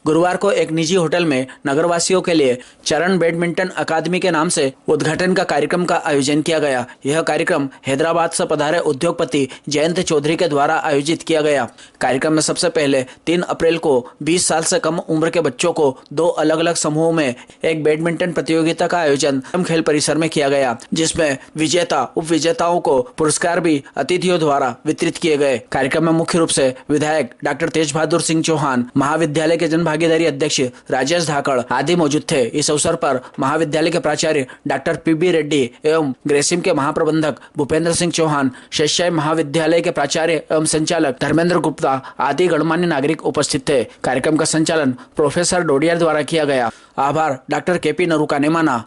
गुरुवार को एक निजी होटल में नगरवासियों के लिए चरण बैडमिंटन अकादमी के नाम से उद्घाटन का कार्यक्रम का आयोजन किया गया। यह कार्यक्रम हैदराबाद से पधारे उद्योगपति जयंत चौधरी के द्वारा आयोजित किया गया। कार्यक्रम में सबसे पहले 3 अप्रैल को 20 साल से कम उम्र के बच्चों को 2 अलग अलग समूहों में एक बैडमिंटन प्रतियोगिता का आयोजन खेल परिसर में किया गया, जिसमें विजेता उप विजेताओं को पुरस्कार भी अतिथियों द्वारा वितरित किए गए। कार्यक्रम में मुख्य रूप से विधायक डॉक्टर तेज बहादुर सिंह चौहान, महाविद्यालय के जनभागीदारी अध्यक्ष राजेश धाकड़ आदि मौजूद थे। इस अवसर पर महाविद्यालय के प्राचार्य डॉक्टर पीबी रेड्डी एवं ग्रेसिम के महाप्रबंधक भूपेंद्र सिंह चौहान, शेषशाही महाविद्यालय के प्राचार्य एवं संचालक धर्मेंद्र गुप्ता आदि गणमान्य नागरिक उपस्थित थे। कार्यक्रम का संचालन प्रोफेसर डोडियर द्वारा किया गया। आभार डॉक्टर केपी नरूका ने माना।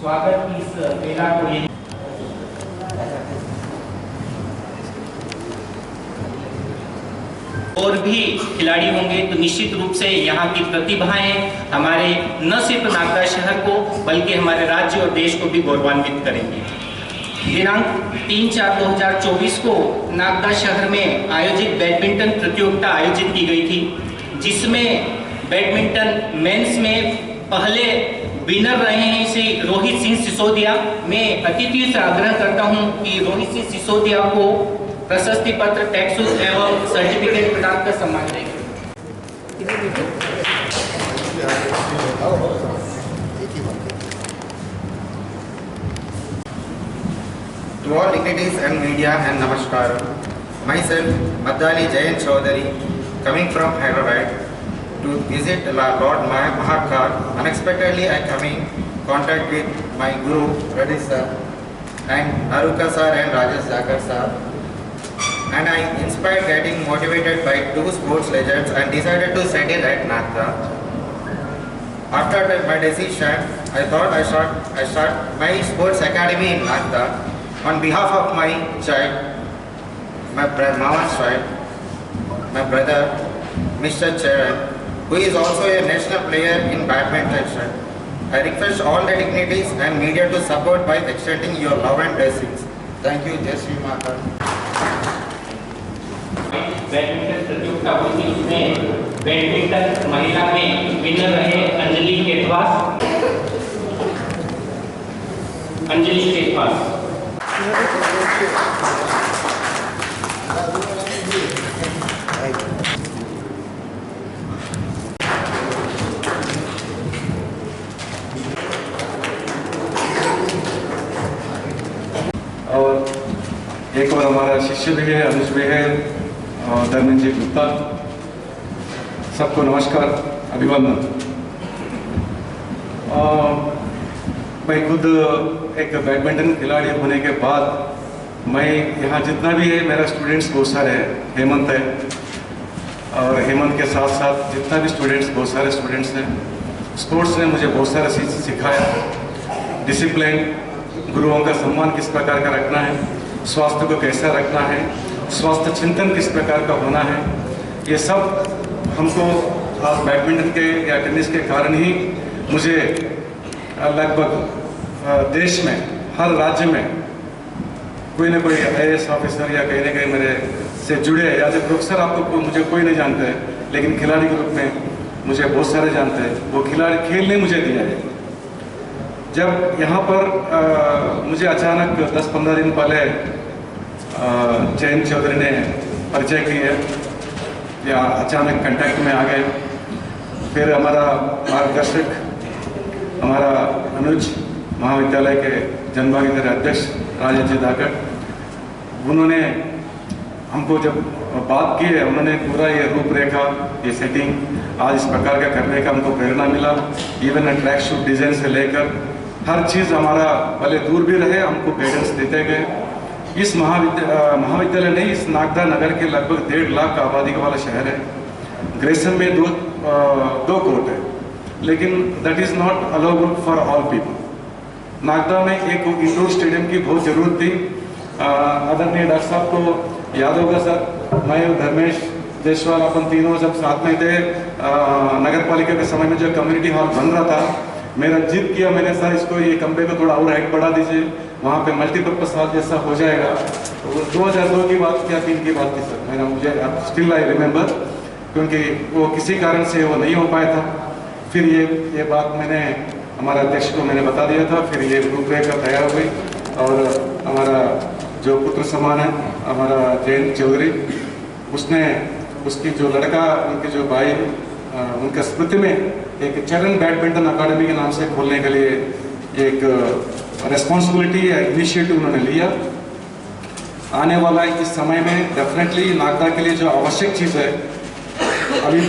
स्वागत की इस मेला को और भी खिलाड़ी होंगे तो निश्चित रूप से यहाँ की प्रतिभाएं हमारे न सिर्फ नागदा शहर को बल्कि हमारे राज्य और देश को भी गौरवान्वित करेंगे। दिनांक 3/4/2024 को नागदा शहर में आयोजित बैडमिंटन प्रतियोगिता आयोजित की गई थी, जिसमें बैडमिंटन मेंस में पहले विनर रहे हैं श्री रोहित सिंह सिसोदिया। मैं अतिथियों से आग्रह करता हूं कि रोहित सिंह सिसोदिया को प्रशस्ति पत्र, टैक्सूस एवं सर्टिफिकेट प्रदान कर सम्मान करेंगे। To all dignitaries and media and namaskar. Myself Madali Jayant Chaudhary, coming from Hyderabad to visit Lord Mahakal. Unexpectedly I come in contact with my guru Reddy sir and Naruka sir and Rajesh Zakar sir. And I inspired getting motivated by 2 sports legends and decided to settle at Nagda. After my decision, I thought I start my sports academy in Nagda on behalf of my child, my mama's child, my brother, Mr. Charan, who is also a national player in badminton. I request all the dignitaries and media to support by extending your love and blessings. Thank you, Jai Shri Mata. Badminton प्रतियोगिता हुई थी, उसमें badminton महिला में winner रहे अंजलि केतवास। और एक और हमारा शिष्य भी है, अनुज भी है, धर्मेंद्र जी गुप्ता। सबको नमस्कार, अभिवादन। मैं खुद एक बैडमिंटन खिलाड़ी होने के बाद मैं यहाँ जितना भी है मेरा स्टूडेंट्स बहुत सारे हैं। हेमंत है और हेमंत के साथ साथ जितना भी स्टूडेंट्स, बहुत सारे स्टूडेंट्स हैं। स्पोर्ट्स ने मुझे बहुत सारा चीज़ सिखाया। डिसिप्लिन, गुरुओं का सम्मान किस प्रकार का रखना है, स्वास्थ्य को कैसा रखना है, स्वास्थ्य चिंतन किस प्रकार का होना है, ये सब हमको आज बैडमिंटन के या टेनिस के कारण ही मुझे लगभग देश में हर राज्य में कोई ना कोई IAS ऑफिसर या कहीं ना कहीं मेरे से जुड़े। एज ए प्रोफेसर आपको मुझे कोई नहीं जानता है, लेकिन खिलाड़ी के रूप में मुझे बहुत सारे जानते हैं। वो खिलाड़ी खेलने मुझे दिया है। जब यहाँ पर मुझे अचानक 10-15 दिन पहले जयंत चौधरी ने परिचय किया या अचानक कांटेक्ट में आ गए। फिर हमारा मार्गदर्शक, हमारा अनुज, महाविद्यालय के जनभागीदारी अध्यक्ष राजेश जी धाकड़, उन्होंने हमको जब बात की है, उन्होंने पूरा ये रूपरेखा, ये सेटिंग आज इस प्रकार का करने का हमको प्रेरणा मिला। इवन ट्रैक शूट डिज़ाइन से लेकर हर चीज़ हमारा भले दूर भी रहे, हमको गाइडेंस देते गए। इस महाविद्यालय नहीं, इस नागदा नगर के लगभग 1.5 लाख आबादी वाला शहर है। ग्रेसम में दो कोर्ट है, लेकिन that is not allowable for all people. Nagda में एक इंडोर स्टेडियम की बहुत ज़रूरत थी। आदरणीय डॉक्टर साहब को याद होगा सर, मैं और धर्मेश जयसवाल अपन तीनों जब साथ में थे नगर पालिका के समय में जब कम्युनिटी हॉल बन रहा था, मेरा जिद किया मैंने, सर इसको ये कमरे को थोड़ा और हाइट बढ़ा दीजिए, वहाँ पे मल्टीपर्पज हॉल जैसा हो जाएगा। तो 2002 की बात क्या 3 की बात थी सर, मेरा मुझे स्टिल आई रिमेंबर। क्योंकि वो किसी कारण से वो नहीं हो पाया था। फिर ये बात मैंने हमारे अध्यक्ष को मैंने बता दिया था। फिर ये रूपरेखा तैयार हुई और हमारा जो पुत्र समान है हमारा जयंत चौधरी, उसने उसकी जो लड़का उनके जो भाई उनका स्मृति में एक चरण बैडमिंटन अकादमी के नाम से खोलने के लिए एक रेस्पॉन्सिबिलिटी या इनिशिएटिव उन्होंने लिया। आने वाला इस समय में डेफिनेटली नागदा के लिए जो आवश्यक चीज़ है अभी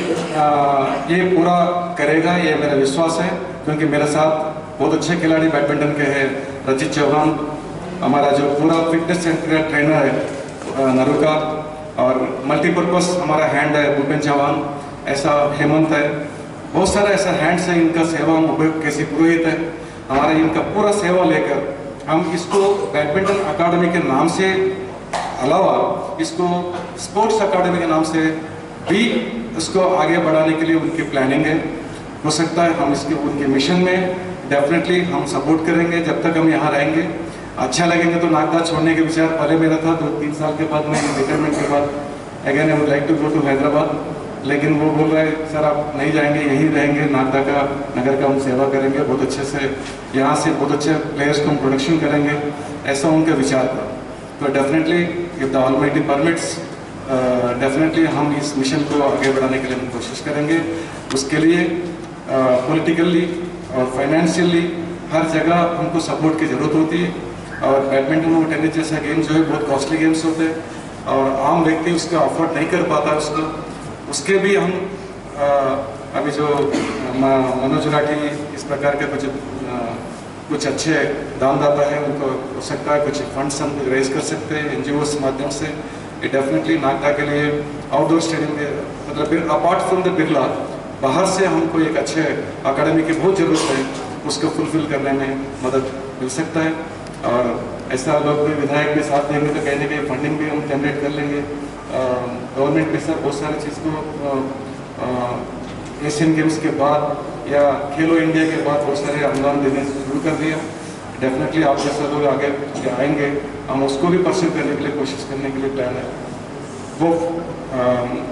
ये पूरा करेगा, ये मेरा विश्वास है। क्योंकि मेरे साथ बहुत अच्छे खिलाड़ी बैडमिंटन के हैं, रचित चौहान, हमारा जो पूरा फिटनेस सेंटर का ट्रेनर है नरुका, और मल्टीपर्पज़ हमारा हैंड है भूपेन चौहान, ऐसा हेमंत है, बहुत सारा ऐसा हैंड्स है। इनका सेवा हम उपयोग कैसी पुरोहित है, हमारा इनका पूरा सेवा लेकर हम इसको बैडमिंटन अकादमी के नाम से अलावा इसको स्पोर्ट्स अकादमी के नाम से भी इसको आगे बढ़ाने के लिए उनकी प्लानिंग है। हो सकता है हम इसके उनके मिशन में डेफिनेटली हम सपोर्ट करेंगे जब तक हम यहाँ रहेंगे। अच्छा लगेंगे तो नागदा छोड़ने के विचार पहले मेरा था, 2-3 साल के बाद मैं रिटायरमेंट के बाद again I would like to go to Hyderabad, लेकिन वो बोल रहे सर आप नहीं जाएंगे, यहीं रहेंगे, नागदा का नगर का हम सेवा करेंगे, बहुत अच्छे से यहाँ से बहुत अच्छे प्लेयर्स को हम प्रोडक्शन करेंगे, ऐसा उनका विचार था। तो definitely if the almighty permits definitely हम इस मिशन को आगे बढ़ाने के लिए हम कोशिश करेंगे। उसके लिए पॉलिटिकली और फाइनेंशियली हर जगह हमको सपोर्ट की ज़रूरत होती है। और बैडमिंटन और टेनिस जैसा गेम जो है बहुत कॉस्टली गेम्स होते हैं और आम व्यक्ति उसका अफोर्ड नहीं कर पाता उसको, उसके भी हम अभी जो मनोज राठी इस प्रकार के कुछ अच्छे दानदाता है उनको हो सकता है कुछ फंड्स हम रेज कर सकते हैं NGOs माध्यम से। ये डेफिनेटली नागदा के लिए आउटडोर स्टेडियम के मतलब अपार्ट फ्रॉम द बिरला बाहर से हमको एक अच्छे अकादमी की बहुत ज़रूरत है, उसको फुलफिल करने में मदद मिल सकता है। और ऐसा लोग भी विधायक भी साथ देंगे तो कहीं ना कहीं फंडिंग भी हम जनरेट कर लेंगे। गवर्नमेंट भी सर बहुत सारी चीज़ को एशियन गेम्स के बाद या खेलो इंडिया के बाद बहुत सारे अनुदान देने शुरू कर दिया। डेफिनेटली आप जैसे लोग आगे आएंगे हम उसको भी परस्यू करने के लिए कोशिश करने के लिए प्लान है। वो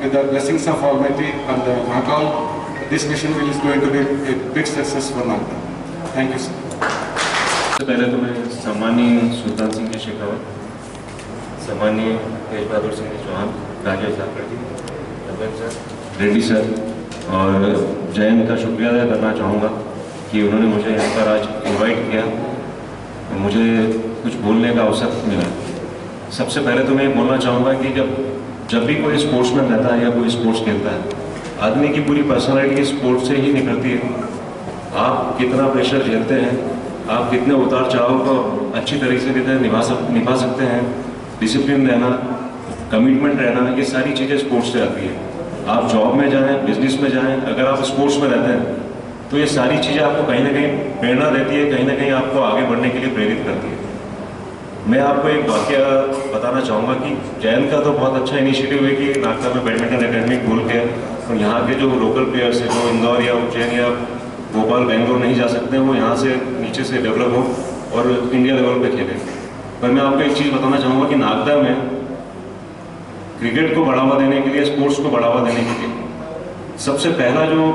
with the blessings of almighty and the Mahakal this mission will is going to be a big success for Nagda. Thank you sir. सबसे पहले तो मैं सम्मानीय सुल्तान सिंह जी शेखावत, सम्मानीय तेज बहादुर सिंह जी चौहान, राजेश सर, रेड्डी सर और जयंत का शुक्रिया अदा करना चाहूँगा कि उन्होंने मुझे यहाँ पर आज इनवाइट किया, मुझे कुछ बोलने का अवसर मिला। सबसे पहले तो मैं ये बोलना चाहूँगा कि जब भी कोई स्पोर्ट्समैन रहता है या कोई स्पोर्ट्स खेलता है, आदमी की पूरी पर्सनालिटी स्पोर्ट्स से ही निकलती है। आप कितना प्रेशर झेलते हैं, आप कितने उतार चढ़ाव को अच्छी तरीके से निभा सकते हैं, डिसिप्लिन रहना, कमिटमेंट रहना, ये सारी चीज़ें स्पोर्ट्स से आती है। आप जॉब में जाएं, बिजनेस में जाएं, अगर आप स्पोर्ट्स में रहते हैं तो ये सारी चीज़ें आपको कहीं ना कहीं प्रेरणा देती है, कहीं ना कहीं आपको आगे बढ़ने के लिए प्रेरित करती है। मैं आपको एक वाकया बताना चाहूँगा कि जयंत का तो बहुत अच्छा इनिशिएटिव है कि नागदा में बैडमिंटन एकेडमी खोल के और यहाँ के जो लोकल प्लेयर्स हैं जो इंदौर या उज्जैन या भोपाल बेंगलोर नहीं जा सकते वो यहाँ से नीचे से डेवलप हो और इंडिया लेवल पे खेलें। पर मैं आपको एक चीज़ बताना चाहूँगा कि नागदा में क्रिकेट को बढ़ावा देने के लिए, स्पोर्ट्स को बढ़ावा देने के लिए सबसे पहला जो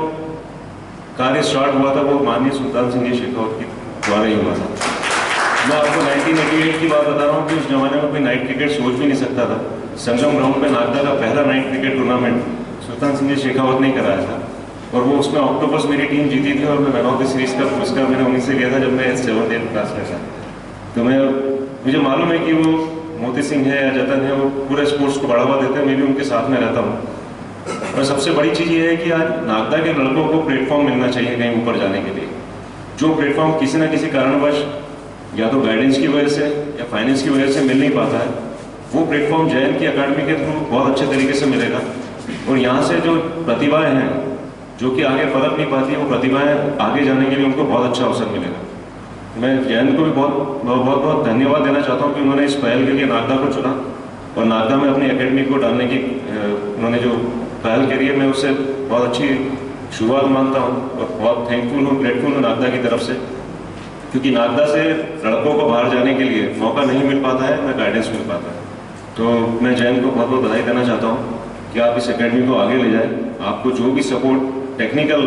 कार्य स्टार्ट हुआ था वो माननीय सुल्तान सिंह जी शेखावत के द्वारा ही हुआ था। मैं आपको 1988 की बात बता रहा हूँ कि उस जमाने में कोई नाइट क्रिकेट सोच भी नहीं सकता था। संगम ग्राउंड पे नागदा का पहला night cricket tournament Sultan Singh ji Shekhawat ने कराया था और वो उसमें ऑक्टोपस मेरी टीम जीती थी और मैं मैन ऑफ द सीरीज का पुरस्कार मैंने उन्हीं से लिया था जब मैं 7th-8th क्लास में था। तो मुझे मालूम है कि वो मोती सिंह है या जतन है, वो पूरे स्पोर्ट्स को बढ़ावा देते हैं, मैं भी उनके साथ में रहता हूँ। और सबसे बड़ी चीज़ ये है कि आज नागदा के लड़कों को प्लेटफॉर्म मिलना चाहिए कहीं ऊपर जाने के लिए। जो प्लेटफॉर्म किसी न किसी कारणवश या तो गाइडेंस की वजह से या फाइनेंस की वजह से मिल नहीं पाता है, वो प्लेटफॉर्म जयंत की अकादमी के थ्रू बहुत अच्छे तरीके से मिलेगा। और यहाँ से जो प्रतिभाएँ हैं जो कि आगे पलट नहीं पाती, वो प्रतिभाएँ आगे जाने के लिए उनको बहुत अच्छा अवसर मिलेगा। मैं जयंत को भी बहुत धन्यवाद देना चाहता हूँ कि उन्होंने इस पहल के लिए नागदा को चुना और नागदा में अपनी एकेडमी को डालने की उन्होंने जो पहल करी है, मैं उससे बहुत अच्छी शुरुआत मानता हूँ और बहुत थैंकफुल हूँ, ग्रेटफुल हूँ नागदा की तरफ से, क्योंकि नागदा से लड़कों को बाहर जाने के लिए मौका नहीं मिल पाता है, ना गाइडेंस मिल पाता है। तो मैं जयंत को बहुत बधाई देना चाहता हूँ कि आप इस एकेडमी को आगे ले जाएं। आपको जो भी सपोर्ट टेक्निकल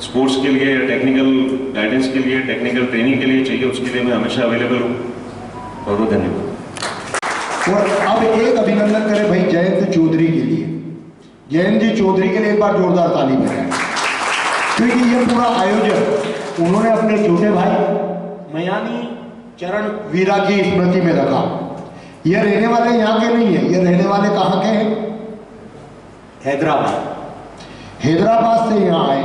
स्पोर्ट्स के लिए, टेक्निकल गाइडेंस के लिए, टेक्निकल ट्रेनिंग के लिए चाहिए, उसके लिए मैं हमेशा अवेलेबल हूँ। बहुत बहुत धन्यवाद। और अब एक अभिनंदन करें भाई जयंत चौधरी के लिए। जयंत जी चौधरी के लिए एक बार जोरदार ताली बजाएं, क्योंकि ये पूरा आयोजन उन्होंने अपने छोटे भाई मयानी चरण वीरा की स्मृति में रखा। ये रहने वाले यहाँ के नहीं है, ये रहने वाले कहाँ के हैं? हैदराबाद से यहाँ आए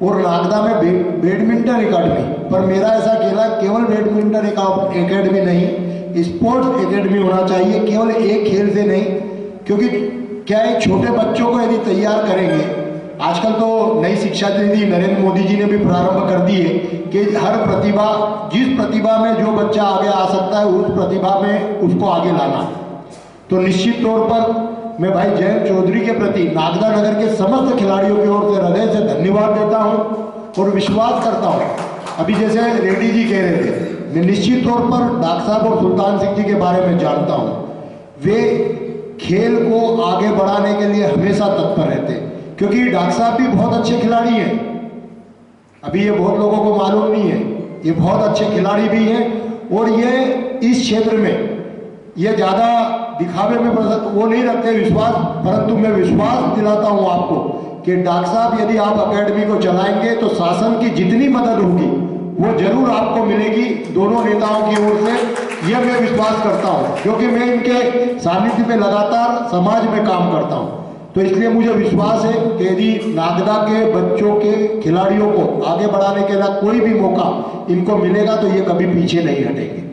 और नागदा में बैडमिंटन एकेडमी, पर मेरा ऐसा कहना केवल बैडमिंटन एकेडमी नहीं, स्पोर्ट्स एकेडमी होना चाहिए, केवल एक खेल से नहीं। क्योंकि क्या है, छोटे बच्चों को यदि तैयार करेंगे, आजकल तो नई शिक्षा नीति नरेंद्र मोदी जी ने भी प्रारंभ कर दी है कि हर प्रतिभा, जिस प्रतिभा में जो बच्चा आगे आ सकता है उस प्रतिभा में उसको आगे लाना। तो निश्चित तौर पर मैं भाई जयंत चौधरी के प्रति नागदा नगर के समस्त खिलाड़ियों की ओर से हृदय से धन्यवाद देता हूं और विश्वास करता हूं, अभी जैसे रेड्डी जी कह रहे थे, मैं निश्चित तौर पर डॉक्टर साहब और सुल्तान सिंह जी के बारे में जानता हूं। वे खेल को आगे बढ़ाने के लिए हमेशा तत्पर रहते, क्योंकि डॉक्टर साहब भी बहुत अच्छे खिलाड़ी हैं। अभी ये बहुत लोगों को मालूम नहीं है, ये बहुत अच्छे खिलाड़ी भी हैं और ये इस क्षेत्र में ये ज़्यादा दिखावे में वो नहीं रखते विश्वास, परंतु मैं विश्वास दिलाता हूँ आपको कि डॉक्टर साहब यदि आप एकेडमी को चलाएंगे तो शासन की जितनी मदद होगी वो जरूर आपको मिलेगी दोनों नेताओं की ओर से, यह मैं विश्वास करता हूँ, क्योंकि मैं इनके सानिध्य में लगातार समाज में काम करता हूँ। तो इसलिए मुझे विश्वास है कि यदि नागदा के बच्चों के खिलाड़ियों को आगे बढ़ाने के लिए कोई भी मौका इनको मिलेगा तो ये कभी पीछे नहीं हटेंगे।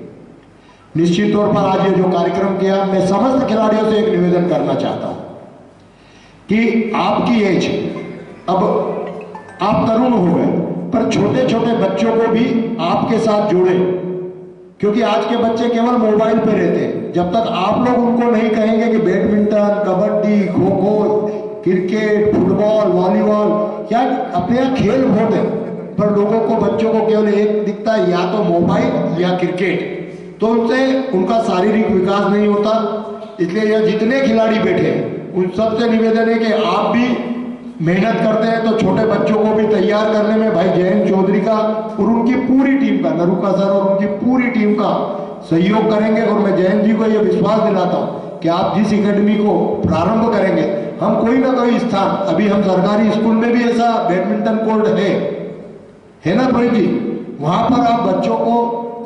निश्चित तौर पर आज ये जो कार्यक्रम किया, मैं समस्त खिलाड़ियों से एक निवेदन करना चाहता हूं कि आपकी एज, अब आप तरुण हो गए, पर छोटे छोटे बच्चों को भी आपके साथ जोड़े, क्योंकि आज के बच्चे केवल मोबाइल पे रहते हैं। जब तक आप लोग उनको नहीं कहेंगे कि badminton, kabaddi, kho kho, cricket, football, volleyball, क्या अपने यहाँ खेल बहुत है, पर लोगों को, बच्चों को केवल एक दिखता है, या तो मोबाइल या क्रिकेट, तो उनसे उनका शारीरिक विकास नहीं होता। इसलिए यह जितने खिलाड़ी बैठे हैं उन सबसे निवेदन है कि आप भी मेहनत करते हैं तो छोटे बच्चों को भी तैयार करने में भाई जयंत चौधरी का और उनकी पूरी टीम का, नरुका सर और उनकी पूरी टीम का सहयोग करेंगे। और मैं जयंत जी को यह विश्वास दिलाता हूँ कि आप जिस एकेडमी को प्रारंभ करेंगे, हम कोई ना कोई स्थान, अभी हम सरकारी स्कूल में भी ऐसा बैडमिंटन कोर्ट है ना रोहित जी, वहां पर आप बच्चों को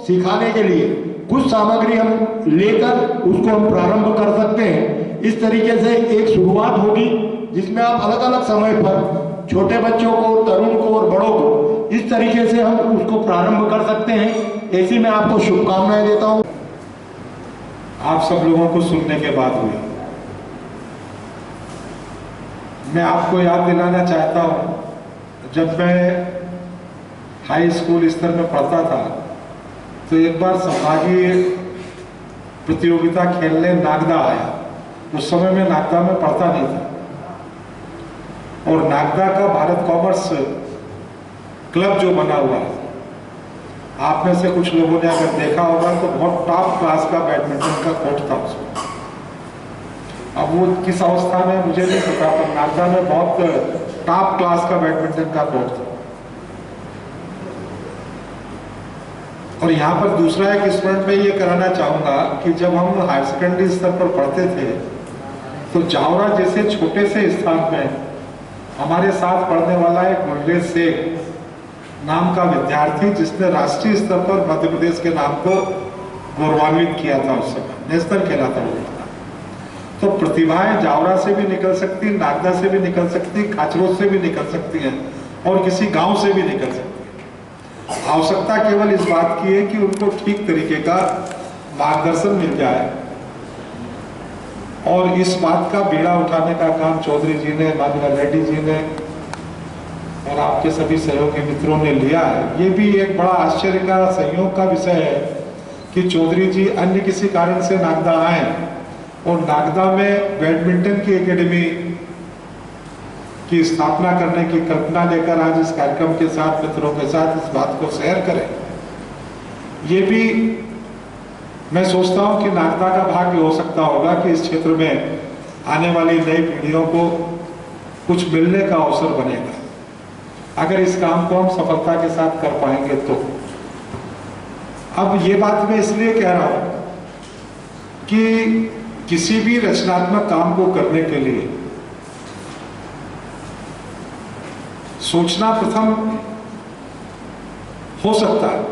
सिखाने के लिए कुछ सामग्री हम लेकर उसको हम प्रारंभ कर सकते हैं। इस तरीके से एक शुरुआत होगी जिसमें आप अलग अलग समय पर छोटे बच्चों को, तरुण को और बड़ों को इस तरीके से हम उसको प्रारंभ कर सकते हैं। ऐसी मैं आपको शुभकामनाएं देता हूं। आप सब लोगों को सुनने के बाद हुई, मैं आपको याद दिलाना चाहता हूं, जब मैं हाई स्कूल स्तर में पढ़ता था तो एक बार समाजीय प्रतियोगिता खेलने नागदा आया। उस समय मैं नागदा में पढ़ता नहीं था और नागदा का भारत कॉमर्स क्लब जो बना हुआ है, आप में से कुछ लोगों ने अगर देखा होगा तो बहुत टॉप क्लास का बैडमिंटन का कोर्ट था उसमें। अब वो किस अवस्था में मुझे नहीं पता, पर नागदा में बहुत टॉप क्लास का बैडमिंटन का कोर्ट था। और यहाँ पर दूसरा एक स्मरण में ये कराना चाहूँगा कि जब हम हायर सेकेंडरी स्तर पर पढ़ते थे तो जावरा जैसे छोटे से स्थान में हमारे साथ पढ़ने वाला एक मुल्लेश शेख नाम का विद्यार्थी, जिसने राष्ट्रीय स्तर पर मध्य प्रदेश के नाम को गौरवान्वित किया था, उस समय नेशनल खेला था वो। तो प्रतिभाएं जावरा से भी निकल सकती, नागदा से भी निकल सकती, खाचरोद से भी निकल सकती हैं और किसी गांव से भी निकल सकती है। आवश्यकता केवल इस बात की है कि उनको ठीक तरीके का मार्गदर्शन मिल जाए। और इस बात का बीड़ा उठाने का काम चौधरी जी ने, माननीय रेड्डी जी ने और आपके सभी सहयोगी मित्रों ने लिया है। ये भी एक बड़ा आश्चर्य का, संयोग का विषय है कि चौधरी जी अन्य किसी कारण से नागदा आए और नागदा में बैडमिंटन की एकेडमी की स्थापना करने की कल्पना लेकर आज इस कार्यक्रम के साथ, मित्रों के साथ इस बात को शेयर करें। ये भी मैं सोचता हूं कि नागदा का भाग्य हो सकता होगा कि इस क्षेत्र में आने वाली नई पीढ़ियों को कुछ मिलने का अवसर बनेगा अगर इस काम को हम सफलता के साथ कर पाएंगे तो। अब ये बात मैं इसलिए कह रहा हूं कि किसी भी रचनात्मक काम को करने के लिए सोचना प्रथम हो सकता है,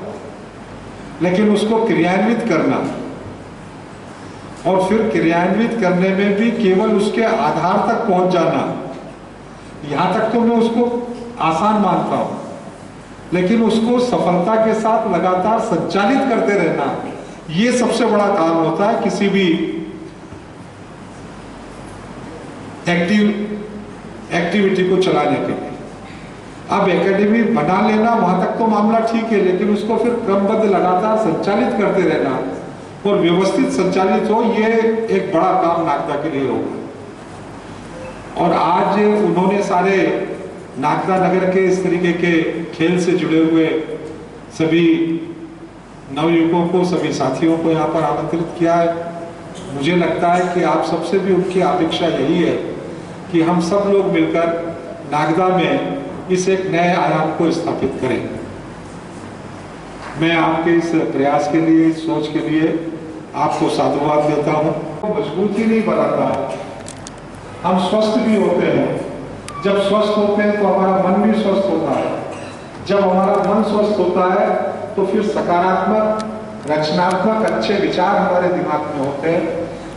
लेकिन उसको क्रियान्वित करना और फिर क्रियान्वित करने में भी केवल उसके आधार तक पहुंच जाना, यहां तक तो मैं उसको आसान मानता हूं, लेकिन उसको सफलता के साथ लगातार संचालित करते रहना, ये सबसे बड़ा काम होता है किसी भी एक्टिविटी को चलाने के लिए। अब एकेडमी बना लेना वहां तक तो मामला ठीक है, लेकिन उसको फिर क्रमबद्ध लगातार संचालित करते रहना और व्यवस्थित संचालित हो, ये एक बड़ा काम नागदा के लिए होगा। और आज उन्होंने सारे नागदा नगर के इस तरीके के खेल से जुड़े हुए सभी नवयुवकों को, सभी साथियों को यहाँ पर आमंत्रित किया है। मुझे लगता है कि आप सबसे भी उनकी अपेक्षा यही है कि हम सब लोग मिलकर नागदा में इस एक नए आयाम को स्थापित करें। मैं आपके इस प्रयास के लिए, इस सोच के लिए आपको साधुवाद देता हूँ। मजबूती नहीं बनाता है, हम स्वस्थ भी होते हैं। जब स्वस्थ होते हैं तो हमारा मन भी स्वस्थ होता है। जब हमारा मन स्वस्थ होता है तो फिर सकारात्मक, रचनात्मक, अच्छे विचार हमारे दिमाग में होते हैं।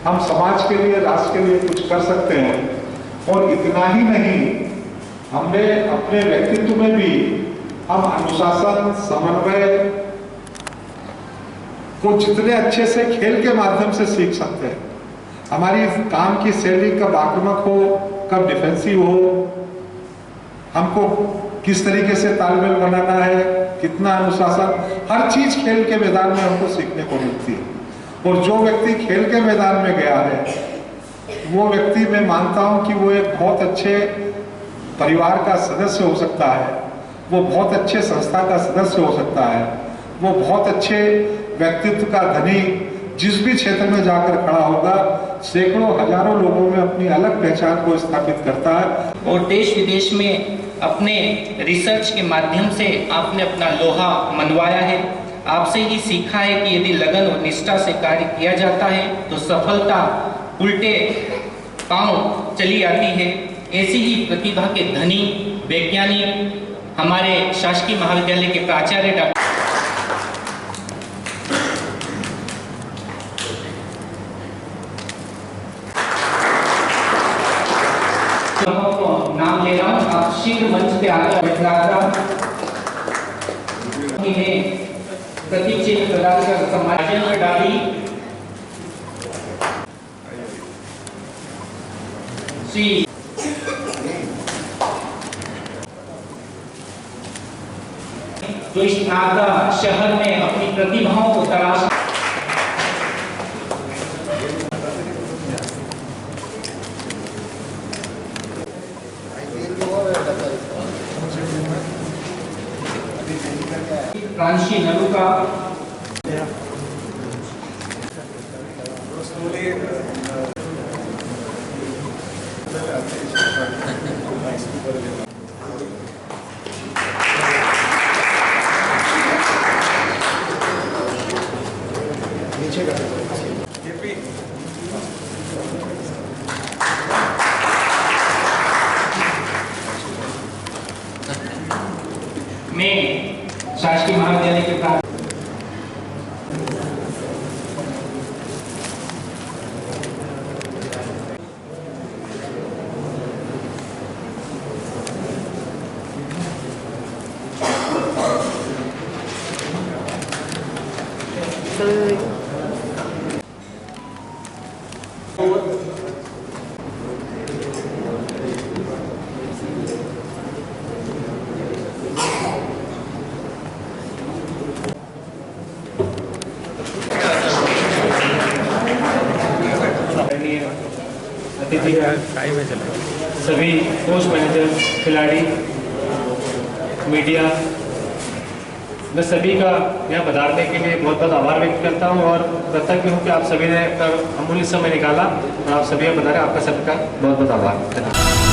हम समाज के लिए, राष्ट्र के लिए कुछ कर सकते हैं। और इतना ही नहीं, हमने अपने व्यक्तित्व में भी हम अनुशासन, समन्वय को जितने अच्छे से खेल के माध्यम से सीख सकते हैं। हमारी काम की शैली कब आक्रामक हो, कब डिफेंसिव हो, हमको किस तरीके से तालमेल बनाना है, कितना अनुशासन, हर चीज खेल के मैदान में हमको सीखने को मिलती है। और जो व्यक्ति खेल के मैदान में गया है, वो व्यक्ति मैं मानता हूं कि वो एक बहुत अच्छे परिवार का सदस्य हो सकता है, वो बहुत अच्छे संस्था का सदस्य हो सकता है, वो बहुत अच्छे व्यक्तित्व का धनी जिस भी क्षेत्र में जाकर खड़ा होगा, सैकड़ों हजारों लोगों में अपनी अलग पहचान को स्थापित करता है। और देश विदेश में अपने रिसर्च के माध्यम से आपने अपना लोहा मनवाया है। आपसे ही सीखा है कि यदि लगन और निष्ठा से कार्य किया जाता है तो सफलता उल्टे पांव चली आती है। ऐसी ही प्रतिभा के धनी वैज्ञानिक हमारे शासकीय महाविद्यालय के प्राचार्य डॉक्टर नाम ले रहा हूँ, आप शीघ्र मंच पे आकर प्रतीक चिन्ह प्रदान कर सम्मान डाली। श्री जो इस नागदा शहर में अपनी प्रतिभाओं को तराश प्रांशी नलुका में शासकीय महाविद्यालय के प्राचार्य अतिथि, सभी कोच मैनेजर, खिलाड़ी, मीडिया, मैं सभी का यहाँ पधारने के लिए बहुत बहुत आभार व्यक्त करता हूँ और कृतज्ञ हूँ कि आप सभी ने अमूल्य समय निकाला और आप सभी यहाँ पधारे। आपका सबका बहुत बहुत आभार।